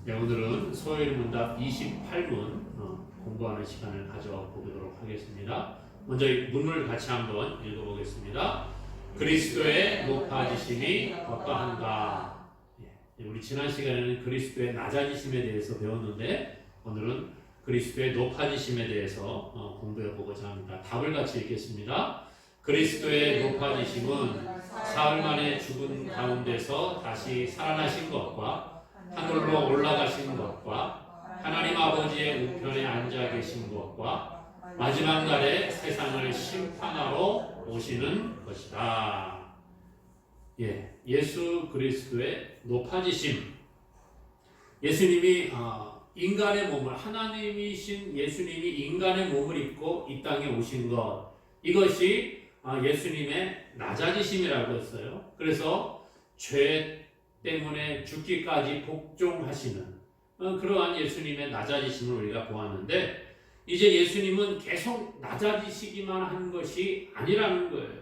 네, 오늘은 소요일 문답 28문 공부하는 시간을 가져보도록 하겠습니다. 먼저 문을 같이 한번 읽어보겠습니다. 그리스도의 높아지심이 어떠한가? 우리 지난 시간에는 그리스도의 낮아지심에 대해서 배웠는데 오늘은 그리스도의 높아지심에 대해서 공부해보고자 합니다. 답을 같이 읽겠습니다. 그리스도의 높아지심은 사흘 만에 죽은 가운데서 다시 살아나신 것과 하늘로 올라가신 것과 하나님 아버지의 우편에 앉아 계신 것과 마지막 날에 세상을 심판하러 오시는 것이다. 예수 그리스도의 높아지심. 예수님이 인간의 몸을, 하나님이신 예수님이 인간의 몸을 입고 이 땅에 오신 것, 이것이 예수님의 낮아지심이라고 했어요. 그래서 죄 때문에 죽기까지 복종하시는 그러한 예수님의 낮아지심을 우리가 보았는데, 이제 예수님은 계속 낮아지시기만 한 것이 아니라는 거예요.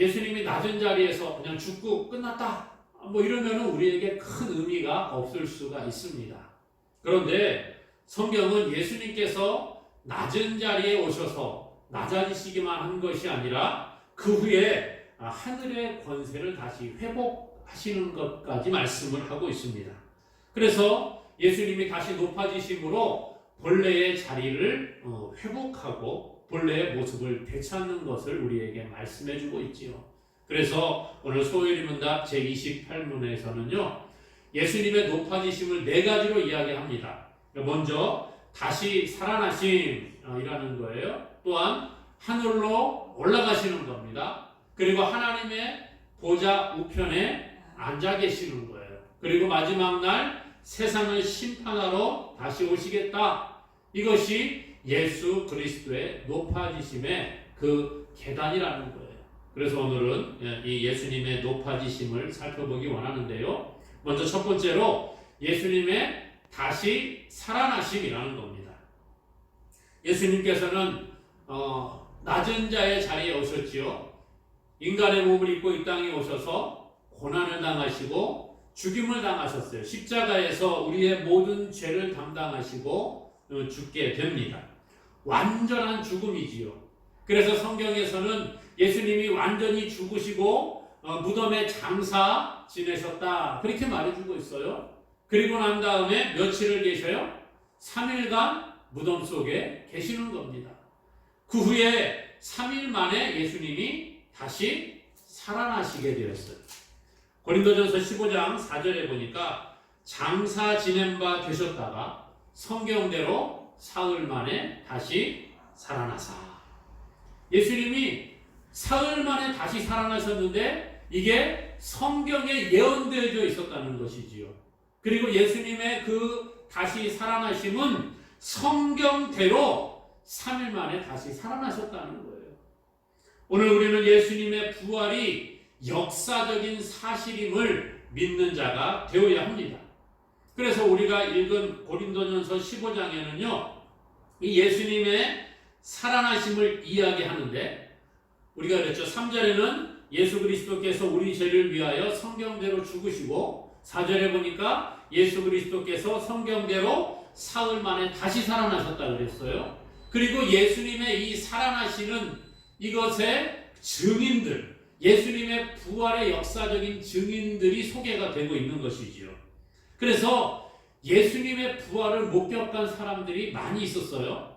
예수님이 낮은 자리에서 그냥 죽고 끝났다, 이러면 우리에게 큰 의미가 없을 수가 있습니다. 그런데 성경은 예수님께서 낮은 자리에 오셔서 낮아지시기만 한 것이 아니라 그 후에 하늘의 권세를 다시 회복하시는 것까지 말씀을 하고 있습니다. 그래서 예수님이 다시 높아지심으로 본래의 자리를 회복하고 본래의 모습을 되찾는 것을 우리에게 말씀해주고 있지요. 그래서 오늘 소요일 문답 제28문에서는요, 예수님의 높아지심을 네 가지로 이야기합니다. 먼저 다시 살아나심이라는 거예요. 또한 하늘로 올라가시는 겁니다. 그리고 하나님의 보좌 우편에 앉아 계시는 거예요. 그리고 마지막 날 세상을 심판하러 다시 오시겠다. 이것이 예수 그리스도의 높아지심의 그 계단이라는 거예요. 그래서 오늘은 이 예수님의 높아지심을 살펴보기 원하는데요. 먼저 첫 번째로 예수님의 다시 살아나심이라는 겁니다. 예수님께서는 낮은 자의 자리에 오셨지요. 인간의 몸을 입고 이 땅에 오셔서 고난을 당하시고 죽임을 당하셨어요. 십자가에서 우리의 모든 죄를 담당하시고 죽게 됩니다. 완전한 죽음이지요. 그래서 성경에서는 예수님이 완전히 죽으시고 무덤에 장사 지내셨다, 그렇게 말해주고 있어요. 그리고 난 다음에 며칠을 계셔요? 3일간 무덤 속에 계시는 겁니다. 그 후에 3일 만에 예수님이 다시 살아나시게 되었어요. 고린도전서 15장 4절에 보니까 장사 지낸 바 되셨다가 성경대로 사흘 만에 다시 살아나사. 예수님이 사흘 만에 다시 살아나셨는데 이게 성경에 예언되어져 있었다는 것이지요. 그리고 예수님의 그 다시 살아나심은 성경대로 3일 만에 다시 살아나셨다는 거예요. 오늘 우리는 예수님의 부활이 역사적인 사실임을 믿는 자가 되어야 합니다. 그래서 우리가 읽은 고린도전서 15장에는요, 이 예수님의 살아나심을 이야기하는데, 우리가 그랬죠. 3절에는 예수 그리스도께서 우리 죄를 위하여 성경대로 죽으시고, 4절에 보니까 예수 그리스도께서 성경대로 사흘 만에 다시 살아나셨다 그랬어요. 그리고 예수님의 이 살아나시는 이것의 증인들, 예수님의 부활의 역사적인 증인들이 소개가 되고 있는 것이지요. 그래서 예수님의 부활을 목격한 사람들이 많이 있었어요.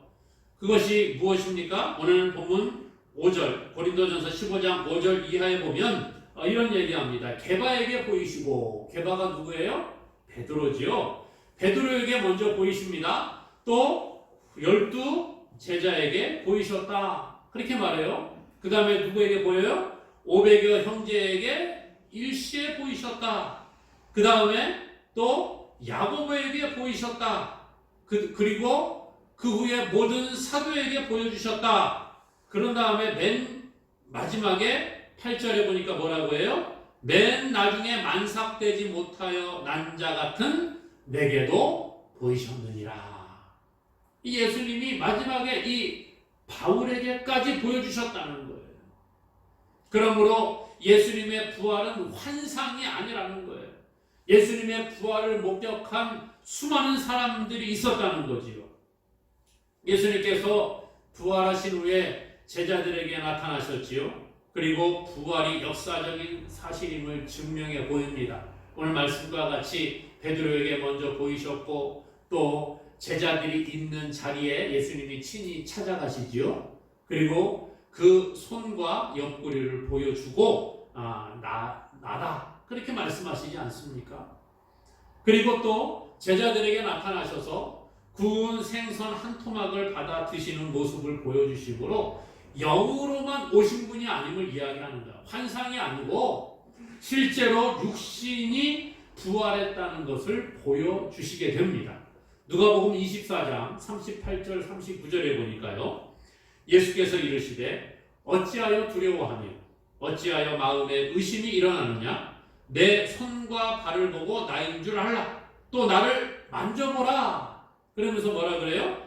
그것이 무엇입니까? 오늘 본문 5절, 고린도전서 15장 5절 이하에 보면 이런 얘기합니다. 게바에게 보이시고, 게바가 누구예요? 베드로지요. 베드로에게 먼저 보이십니다. 또 12 제자에게 보이셨다, 그렇게 말해요. 그 다음에 누구에게 보여요? 500여 형제에게 일시에 보이셨다. 그 다음에 또 야고보에게 보이셨다. 그리고 그 후에 모든 사도에게 보여주셨다. 그런 다음에 맨 마지막에 8절에 보니까 뭐라고 해요? 맨 나중에 만삭되지 못하여 난 자 같은 내게도 보이셨느니라. 이 예수님이 마지막에 이 바울에게까지 보여주셨다는 거예요. 그러므로 예수님의 부활은 환상이 아니라는 거예요. 예수님의 부활을 목격한 수많은 사람들이 있었다는 거지요. 예수님께서 부활하신 후에 제자들에게 나타나셨지요. 그리고 부활이 역사적인 사실임을 증명해 보입니다. 오늘 말씀과 같이 베드로에게 먼저 보이셨고 또 제자들이 있는 자리에 예수님이 친히 찾아가시지요. 그리고 그 손과 옆구리를 보여주고 나다 그렇게 말씀하시지 않습니까? 그리고 또 제자들에게 나타나셔서 구운 생선 한 토막을 받아 드시는 모습을 보여주시므로 영으로만 오신 분이 아님을 이야기하는 거야. 환상이 아니고 실제로 육신이 부활했다는 것을 보여주시게 됩니다. 누가복음 24장 38절 39절에 보니까요. 예수께서 이르시되 어찌하여 두려워하며 어찌하여 마음에 의심이 일어나느냐. 내 손과 발을 보고 나인 줄 알라. 또 나를 만져보라. 그러면서 뭐라 그래요?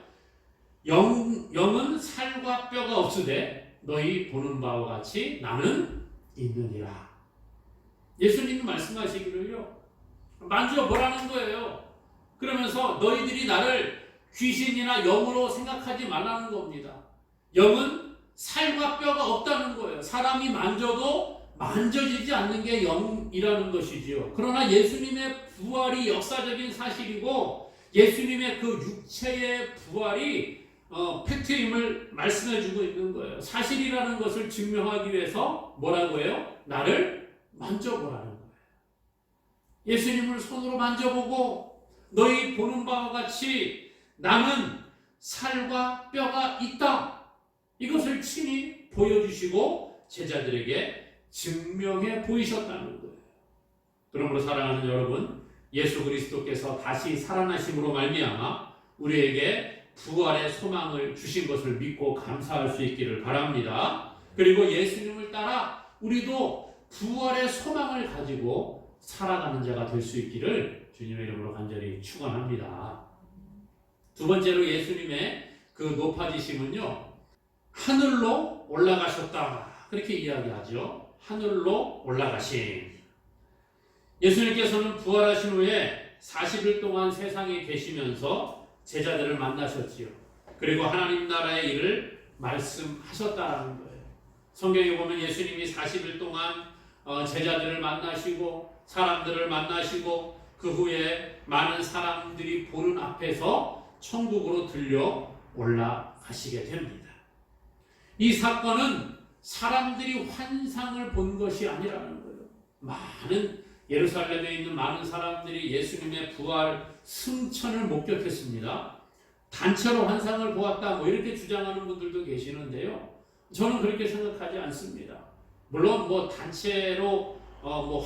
영은 살과 뼈가 없으되 너희 보는 바와 같이 나는 있느니라. 예수님이 말씀하시기를요. 만져보라는 거예요. 그러면서 너희들이 나를 귀신이나 영으로 생각하지 말라는 겁니다. 영은 살과 뼈가 없다는 거예요. 사람이 만져도 만져지지 않는 게 영이라는 것이지요. 그러나 예수님의 부활이 역사적인 사실이고 예수님의 그 육체의 부활이 팩트임을 말씀해주고 있는 거예요. 사실이라는 것을 증명하기 위해서 뭐라고 해요? 나를 만져보라는 거예요. 예수님을 손으로 만져보고 너희 보는 바와 같이 나는 살과 뼈가 있다. 이것을 친히 보여주시고 제자들에게 증명해 보이셨다는 거예요. 그러므로 사랑하는 여러분, 예수 그리스도께서 다시 살아나심으로 말미암아 우리에게 부활의 소망을 주신 것을 믿고 감사할 수 있기를 바랍니다. 그리고 예수님을 따라 우리도 부활의 소망을 가지고 살아가는 자가 될 수 있기를 주님의 이름으로 간절히 축원합니다. 두 번째로 예수님의 그 높아지심은요, 하늘로 올라가셨다. 그렇게 이야기하죠. 하늘로 올라가심. 예수님께서는 부활하신 후에 40일 동안 세상에 계시면서 제자들을 만나셨지요. 그리고 하나님 나라의 일을 말씀하셨다는 거예요. 성경에 보면 예수님이 40일 동안 제자들을 만나시고 사람들을 만나시고 그 후에 많은 사람들이 보는 앞에서 천국으로 들려 올라가시게 됩니다. 이 사건은 사람들이 환상을 본 것이 아니라는 거예요. 많은 예루살렘에 있는 많은 사람들이 예수님의 부활 승천을 목격했습니다. 단체로 환상을 보았다 이렇게 주장하는 분들도 계시는데요. 저는 그렇게 생각하지 않습니다. 물론 단체로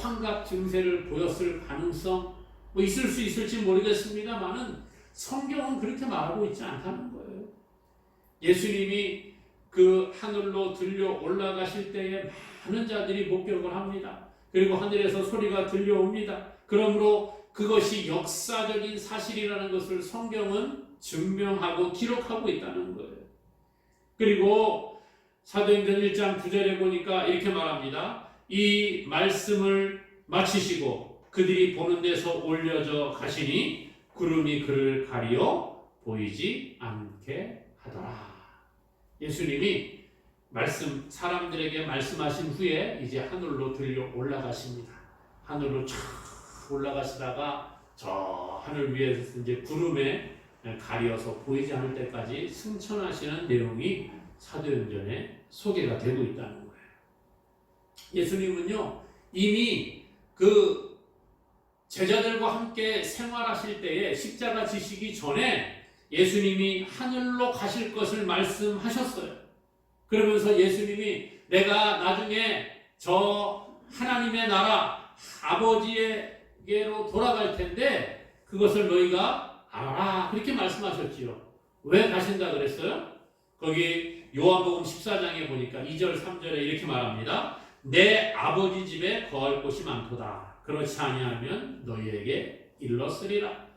환각 증세를 보였을 가능성 있을 수 있을지 모르겠습니다만은 성경은 그렇게 말하고 있지 않다는 거예요. 예수님이 그 하늘로 들려 올라가실 때에 많은 자들이 목격을 합니다. 그리고 하늘에서 소리가 들려옵니다. 그러므로 그것이 역사적인 사실이라는 것을 성경은 증명하고 기록하고 있다는 거예요. 그리고 사도행전 1장 9절에 보니까 이렇게 말합니다. 이 말씀을 마치시고 그들이 보는 데서 올려져 가시니 구름이 그를 가리어 보이지 않게 하더라. 예수님이 사람들에게 말씀하신 후에 이제 하늘로 들려 올라가십니다. 하늘로 쫙 올라가시다가 저 하늘 위에서 이제 구름에 가려서 보이지 않을 때까지 승천하시는 내용이 사도행전에 소개가 되고 있다는 거예요. 예수님은요, 이미 그 제자들과 함께 생활하실 때에 십자가 지시기 전에 예수님이 하늘로 가실 것을 말씀하셨어요. 그러면서 예수님이 내가 나중에 저 하나님의 나라 아버지에게로 돌아갈 텐데 그것을 너희가 알아라 그렇게 말씀하셨지요. 왜 가신다 그랬어요? 거기 요한복음 14장에 보니까 2절 3절에 이렇게 말합니다. 내 아버지 집에 거할 곳이 많도다. 그렇지 아니하면 너희에게 일렀으리라.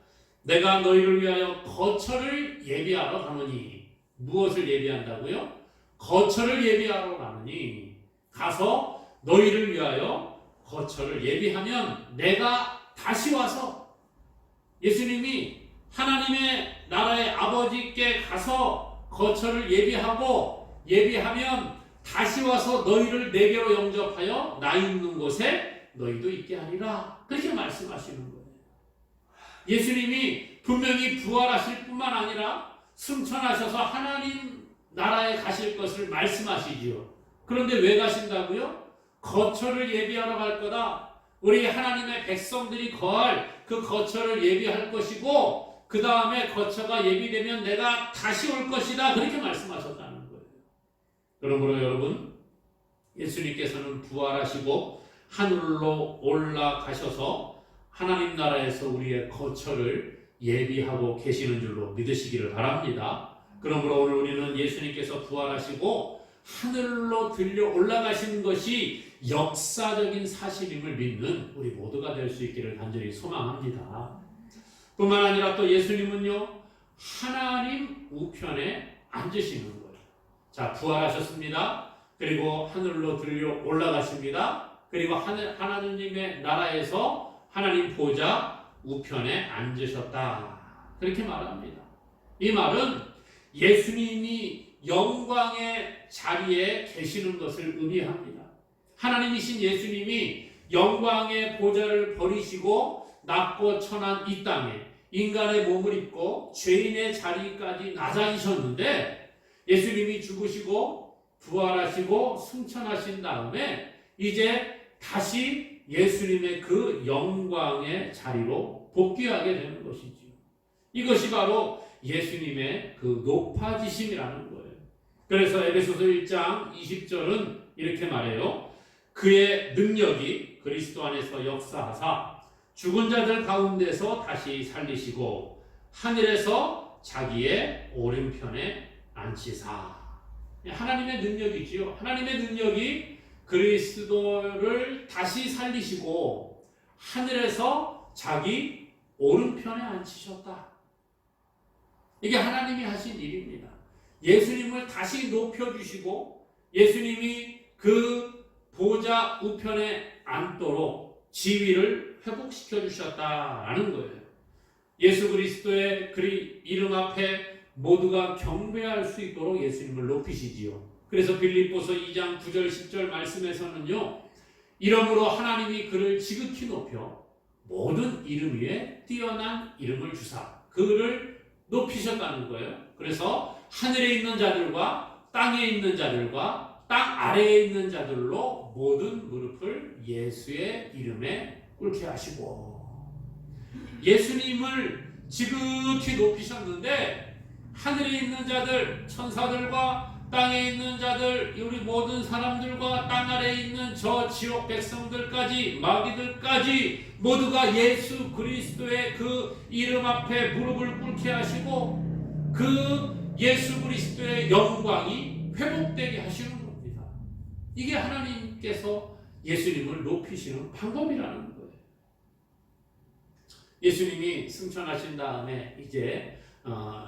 내가 너희를 위하여 거처를 예비하러 가노니. 무엇을 예비한다고요? 거처를 예비하러 가노니. 가서 너희를 위하여 거처를 예비하면 내가 다시 와서 예수님이 하나님의 나라의 아버지께 가서 거처를 예비하면 다시 와서 너희를 내게로 영접하여 나 있는 곳에 너희도 있게 하리라. 그렇게 말씀하시는 거예요. 예수님이 분명히 부활하실 뿐만 아니라 승천하셔서 하나님 나라에 가실 것을 말씀하시지요. 그런데 왜 가신다고요? 거처를 예비하러 갈 거다. 우리 하나님의 백성들이 거할 그 거처를 예비할 것이고 그 다음에 거처가 예비되면 내가 다시 올 것이다. 그렇게 말씀하셨다는 거예요. 그러므로 여러분, 예수님께서는 부활하시고 하늘로 올라가셔서 하나님 나라에서 우리의 거처를 예비하고 계시는 줄로 믿으시기를 바랍니다. 그러므로 오늘 우리는 예수님께서 부활하시고 하늘로 들려 올라가시는 것이 역사적인 사실임을 믿는 우리 모두가 될 수 있기를 간절히 소망합니다. 뿐만 아니라 또 예수님은요, 하나님 우편에 앉으시는 거예요. 자, 부활하셨습니다. 그리고 하늘로 들려 올라가십니다. 그리고 하나님의 나라에서 하나님 보좌 우편에 앉으셨다. 그렇게 말합니다. 이 말은 예수님이 영광의 자리에 계시는 것을 의미합니다. 하나님이신 예수님이 영광의 보좌를 버리시고 낮고 천한 이 땅에 인간의 몸을 입고 죄인의 자리까지 낮아지셨는데 예수님이 죽으시고 부활하시고 승천하신 다음에 이제 다시 예수님의 그 영광의 자리로 복귀하게 되는 것이지요. 이것이 바로 예수님의 그 높아지심이라는 거예요. 그래서 에베소서 1장 20절은 이렇게 말해요. 그의 능력이 그리스도 안에서 역사하사 죽은 자들 가운데서 다시 살리시고 하늘에서 자기의 오른편에 앉히사. 하나님의 능력이지요. 하나님의 능력이 그리스도를 다시 살리시고 하늘에서 자기 오른편에 앉히셨다. 이게 하나님이 하신 일입니다. 예수님을 다시 높여주시고 예수님이 그 보좌 우편에 앉도록 지위를 회복시켜 주셨다라는 거예요. 예수 그리스도의 이름 앞에 모두가 경배할 수 있도록 예수님을 높이시지요. 그래서 빌립보서 2장 9절 10절 말씀에서는요, 이러므로 하나님이 그를 지극히 높여 모든 이름 위에 뛰어난 이름을 주사 그를 높이셨다는 거예요. 그래서 하늘에 있는 자들과 땅에 있는 자들과 땅 아래에 있는 자들로 모든 무릎을 예수의 이름에 꿇게 하시고, 예수님을 지극히 높이셨는데 하늘에 있는 자들, 천사들과 땅에 있는 자들, 우리 모든 사람들과 땅 아래에 있는 저 지옥 백성들까지, 마귀들까지 모두가 예수 그리스도의 그 이름 앞에 무릎을 꿇게 하시고 그 예수 그리스도의 영광이 회복되게 하시는 겁니다. 이게 하나님께서 예수님을 높이시는 방법이라는 거예요. 예수님이 승천하신 다음에 이제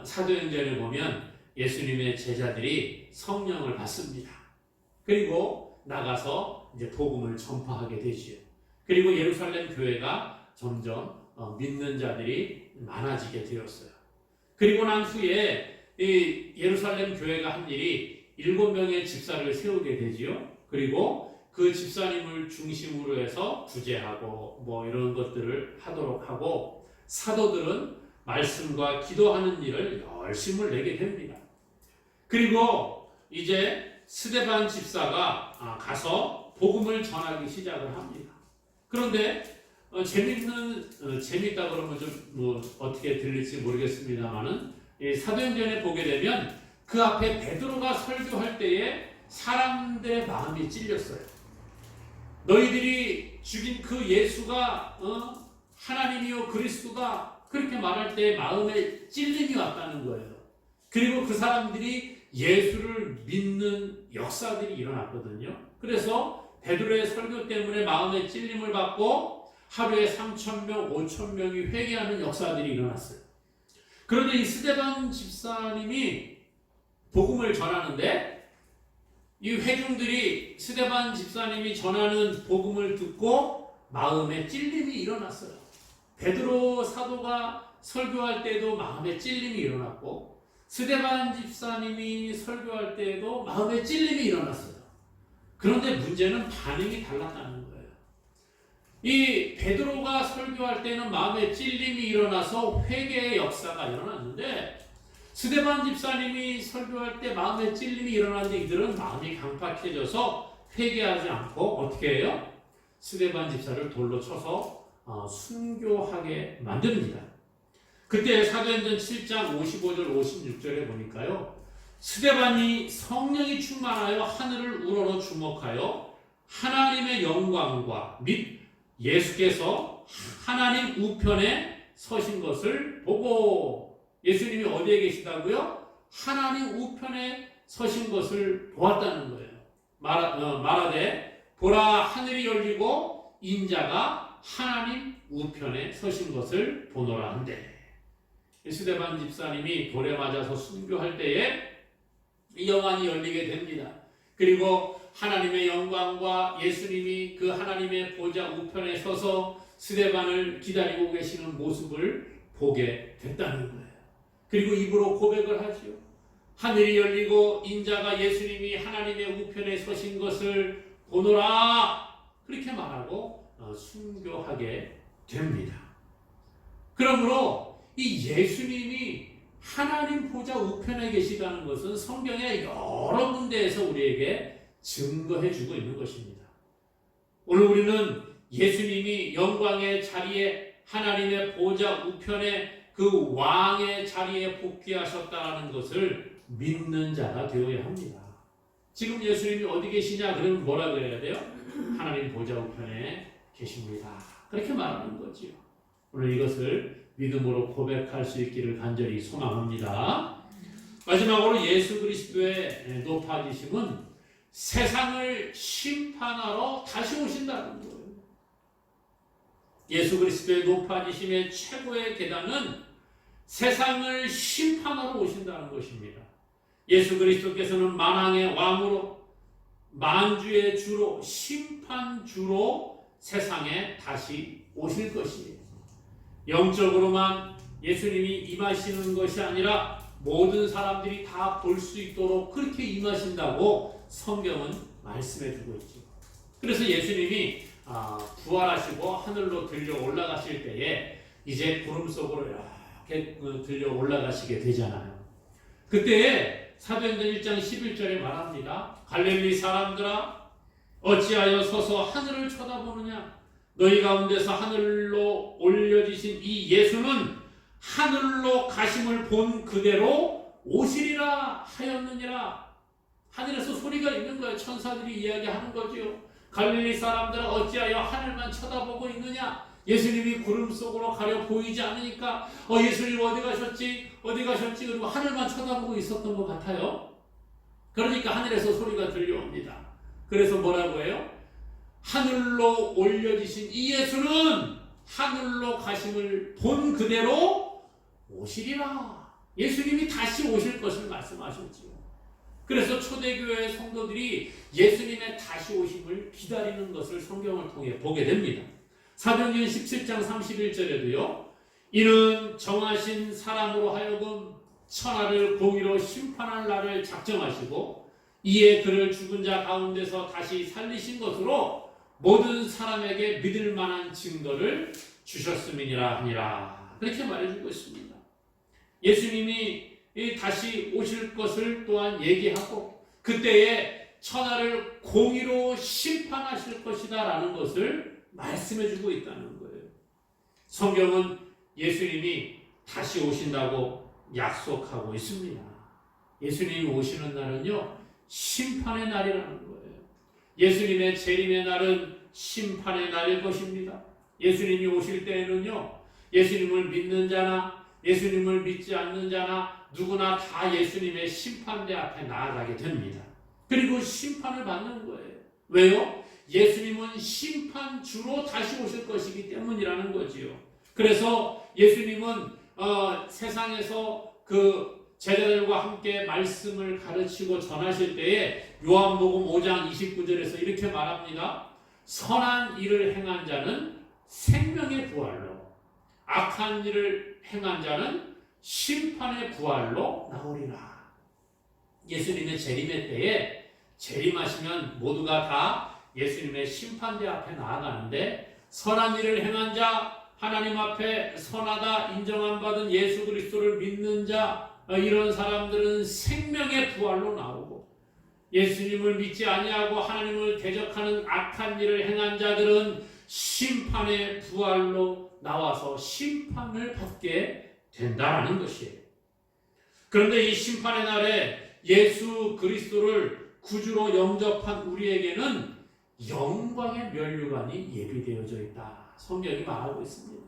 사도행전을 보면 예수님의 제자들이 성령을 받습니다. 그리고 나가서 이제 복음을 전파하게 되지요. 그리고 예루살렘 교회가 점점 믿는 자들이 많아지게 되었어요. 그리고 난 후에 이 예루살렘 교회가 한 일이 7명의 집사를 세우게 되지요. 그리고 그 집사님을 중심으로 해서 구제하고 뭐 이런 것들을 하도록 하고, 사도들은 말씀과 기도하는 일을 열심을 내게 됩니다. 그리고 이제 스데반 집사가 가서 복음을 전하기 시작을 합니다. 그런데 재밌다 그러면 좀 뭐 어떻게 들릴지 모르겠습니다만은 사도행전에 보게 되면 그 앞에 베드로가 설교할 때에 사람들의 마음이 찔렸어요. 너희들이 죽인 그 예수가 하나님이요 그리스도다, 그렇게 말할 때 마음에 찔림이 왔다는 거예요. 그리고 그 사람들이 예수를 믿는 역사들이 일어났거든요. 그래서 베드로의 설교 때문에 마음에 찔림을 받고 하루에 3,000명, 5,000명이 회개하는 역사들이 일어났어요. 그런데 이 스데반 집사님이 복음을 전하는데 이 회중들이 스데반 집사님이 전하는 복음을 듣고 마음에 찔림이 일어났어요. 베드로 사도가 설교할 때에도 마음에 찔림이 일어났고 스데반 집사님이 설교할 때에도 마음에 찔림이 일어났어요. 그런데 문제는 반응이 달랐다는 거예요. 이 베드로가 설교할 때는 마음에 찔림이 일어나서 회개의 역사가 일어났는데 스데반 집사님이 설교할 때 마음에 찔림이 일어났는데 이들은 마음이 강팍해져서 회개하지 않고 어떻게 해요? 스데반 집사를 돌로 쳐서 순교하게 만듭니다. 그때 사도행전 7장 55절 56절에 보니까요. 스데반이 성령이 충만하여 하늘을 우러러 주목하여 하나님의 영광과 및 예수께서 하나님 우편에 서신 것을 보고 예수님이 어디에 계시다고요? 하나님 우편에 서신 것을 보았다는 거예요. 말하되 보라 하늘이 열리고 인자가 하나님 우편에 서신 것을 보노라 한대. 스데반 집사님이 돌에 맞아서 순교할 때에 이 영안이 열리게 됩니다. 그리고 하나님의 영광과 예수님이 그 하나님의 보좌 우편에 서서 스데반을 기다리고 계시는 모습을 보게 됐다는 거예요. 그리고 입으로 고백을 하죠. 하늘이 열리고 인자가 예수님이 하나님의 우편에 서신 것을 보노라 그렇게 말하고 순교하게 됩니다. 그러므로 이 예수님이 하나님 보좌 우편에 계시다는 것은 성경의 여러 군데에서 우리에게 증거해주고 있는 것입니다. 오늘 우리는 예수님이 영광의 자리에 하나님의 보좌 우편에 그 왕의 자리에 복귀하셨다는 것을 믿는 자가 되어야 합니다. 지금 예수님이 어디 계시냐? 그러면 뭐라고 해야 돼요? 하나님 보좌 우편에 계십니다. 그렇게 말하는 거지요. 오늘 이것을 믿음으로 고백할 수 있기를 간절히 소망합니다. 마지막으로 예수 그리스도의 높아지심은 세상을 심판하러 다시 오신다는 거예요. 예수 그리스도의 높아지심의 최고의 계단은 세상을 심판하러 오신다는 것입니다. 예수 그리스도께서는 만왕의 왕으로 만주의 주로 심판주로 세상에 다시 오실 것이에요. 영적으로만 예수님이 임하시는 것이 아니라 모든 사람들이 다 볼 수 있도록 그렇게 임하신다고 성경은 말씀해 주고 있죠. 그래서 예수님이 부활하시고 하늘로 들려 올라가실 때에 이제 구름 속으로 이렇게 들려 올라가시게 되잖아요. 그때 사도행전 1장 11절에 말합니다. 갈릴리 사람들아 어찌하여 서서 하늘을 쳐다보느냐? 너희 가운데서 하늘로 올려지신 이 예수는 하늘로 가심을 본 그대로 오시리라 하였느니라. 하늘에서 소리가 있는 거예요. 천사들이 이야기하는 거죠. 갈릴리 사람들은 어찌하여 하늘만 쳐다보고 있느냐? 예수님이 구름 속으로 가려 보이지 않으니까 예수님 어디 가셨지? 그리고 하늘만 쳐다보고 있었던 것 같아요. 그러니까 하늘에서 소리가 들려옵니다. 그래서 뭐라고 해요? 하늘로 올려지신 이 예수는 하늘로 가심을 본 그대로 오시리라. 예수님이 다시 오실 것을 말씀하셨지요. 그래서 초대교회 성도들이 예수님의 다시 오심을 기다리는 것을 성경을 통해 보게 됩니다. 사도행전 17장 31절에도요. 이는 정하신 사람으로 하여금 천하를 공의로 심판할 날을 작정하시고 이에 그를 죽은 자 가운데서 다시 살리신 것으로 모든 사람에게 믿을 만한 증거를 주셨음이니라 하니라. 그렇게 말해주고 있습니다. 예수님이 다시 오실 것을 또한 얘기하고 그때에 천하를 공의로 심판하실 것이다 라는 것을 말씀해주고 있다는 거예요. 성경은 예수님이 다시 오신다고 약속하고 있습니다. 예수님이 오시는 날은요 심판의 날이라는 거예요. 예수님의 재림의 날은 심판의 날일 것입니다. 예수님이 오실 때에는요 예수님을 믿는 자나 예수님을 믿지 않는 자나 누구나 다 예수님의 심판대 앞에 나아가게 됩니다. 그리고 심판을 받는 거예요. 왜요? 예수님은 심판주로 다시 오실 것이기 때문이라는 거지요. 그래서 예수님은 세상에서 그 제자들과 함께 말씀을 가르치고 전하실 때에 요한복음 5장 29절에서 이렇게 말합니다. 선한 일을 행한 자는 생명의 부활로 악한 일을 행한 자는 심판의 부활로 나오리라. 예수님의 재림의 때에 재림하시면 모두가 다 예수님의 심판대 앞에 나아가는데, 선한 일을 행한 자, 하나님 앞에 선하다 인정함 받은 예수 그리스도를 믿는 자, 이런 사람들은 생명의 부활로 나오고, 예수님을 믿지 아니하고 하나님을 대적하는 악한 일을 행한 자들은 심판의 부활로 나와서 심판을 받게 된다라는 것이에요. 그런데 이 심판의 날에 예수 그리스도를 구주로 영접한 우리에게는 영광의 면류관이 예비되어져 있다. 성경이 말하고 있습니다.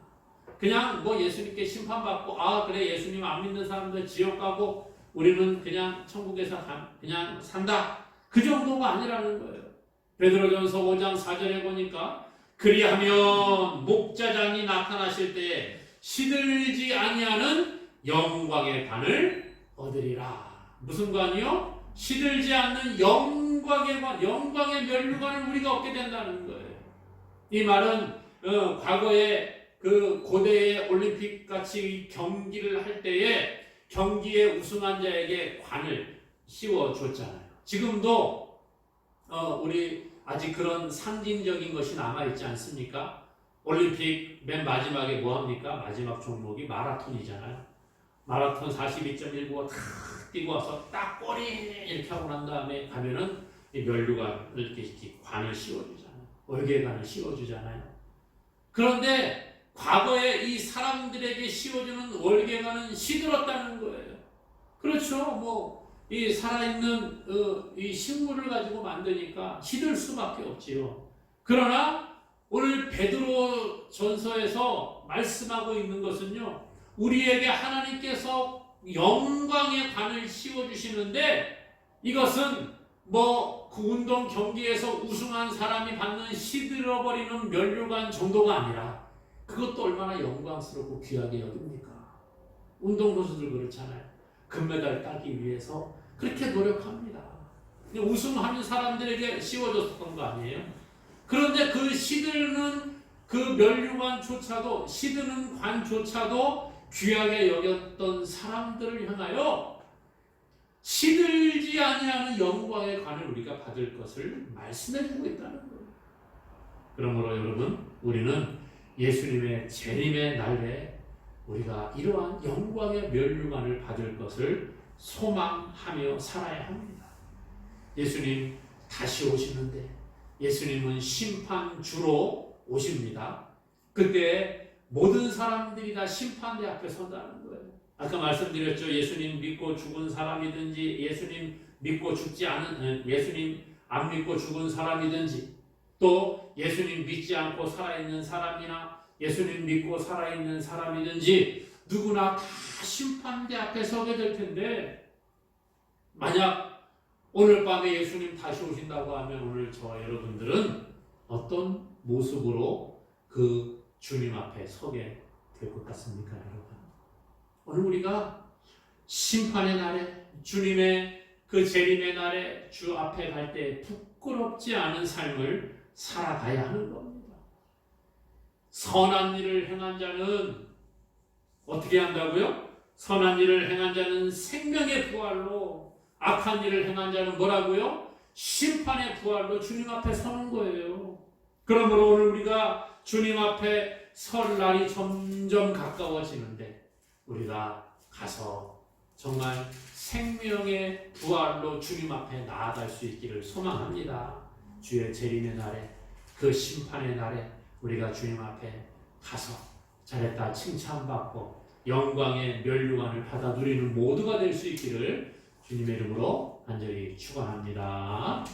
그냥 예수님께 심판받고 그래 예수님 안 믿는 사람들 지옥 가고 우리는 그냥 천국에서 그냥 산다, 그 정도가 아니라는 거예요. 베드로전서 5장 4절에 보니까 그리하면 목자장이 나타나실 때에 시들지 아니하는 영광의 관을 얻으리라. 무슨 관이요? 시들지 않는 영광의 관, 영광의 면류관을 우리가 얻게 된다는 거예요. 이 말은 과거에 그 고대의 올림픽 같이 경기를 할 때에 경기에 우승한 자에게 관을 씌워줬잖아요. 지금도 우리 아직 그런 상징적인 것이 남아있지 않습니까? 올림픽 맨 마지막에 뭐합니까? 마지막 종목이 마라톤이잖아요. 마라톤 42.195 탁 뛰고 와서 딱 꼬리 이렇게 하고 난 다음에 가면은 이 면류관을 이렇게 관을 씌워주잖아요. 월계관을 씌워주잖아요. 그런데 과거에 이 사람들에게 씌워주는 월계관은 시들었다는 거예요. 그렇죠. 이 살아있는 이 식물을 가지고 만드니까 시들 수밖에 없지요. 그러나 오늘 베드로 전서에서 말씀하고 있는 것은요, 우리에게 하나님께서 영광의 관을 씌워주시는데, 이것은 그 운동 경기에서 우승한 사람이 받는 시들어버리는 면류관 정도가 아니라, 그것도 얼마나 영광스럽고 귀하게 여깁니까? 운동선수들 그렇잖아요. 금메달 따기 위해서 그렇게 노력합니다. 우승하는 사람들에게 씌워줬던 거 아니에요? 그런데 그 시드는 그 면류관조차도, 시드는 관조차도 귀하게 여겼던 사람들을 향하여 시들지 아니하는 영광의 관을 우리가 받을 것을 말씀해주고 있다는 거예요. 그러므로 여러분, 우리는 예수님의 재림의 날에 우리가 이러한 영광의 면류관을 받을 것을 소망하며 살아야 합니다. 예수님 다시 오시는데, 예수님은 심판주로 오십니다. 그때 모든 사람들이 다 심판대 앞에 선다는 거예요. 아까 말씀드렸죠. 예수님 믿고 죽은 사람이든지, 예수님 믿고 죽지 않은, 예수님 안 믿고 죽은 사람이든지, 또 예수님 믿지 않고 살아있는 사람이나 예수님 믿고 살아있는 사람이든지 누구나 다 심판대 앞에 서게 될 텐데, 만약 오늘 밤에 예수님 다시 오신다고 하면 오늘 저와 여러분들은 어떤 모습으로 그 주님 앞에 서게 될 것 같습니까, 여러분? 오늘 우리가 심판의 날에, 주님의 그 재림의 날에 주 앞에 갈 때 부끄럽지 않은 삶을 살아가야 하는 겁니다. 선한 일을 행한 자는 어떻게 한다고요? 선한 일을 행한 자는 생명의 부활로, 악한 일을 행한 자는 뭐라고요? 심판의 부활로 주님 앞에 서는 거예요. 그러므로 오늘 우리가 주님 앞에 설 날이 점점 가까워지는데, 우리가 가서 정말 생명의 부활로 주님 앞에 나아갈 수 있기를 소망합니다. 주의 재림의 날에, 그 심판의 날에 우리가 주님 앞에 가서 잘했다 칭찬받고 영광의 면류관을 받아 누리는 모두가 될 수 있기를 주님의 이름으로 간절히 축원합니다.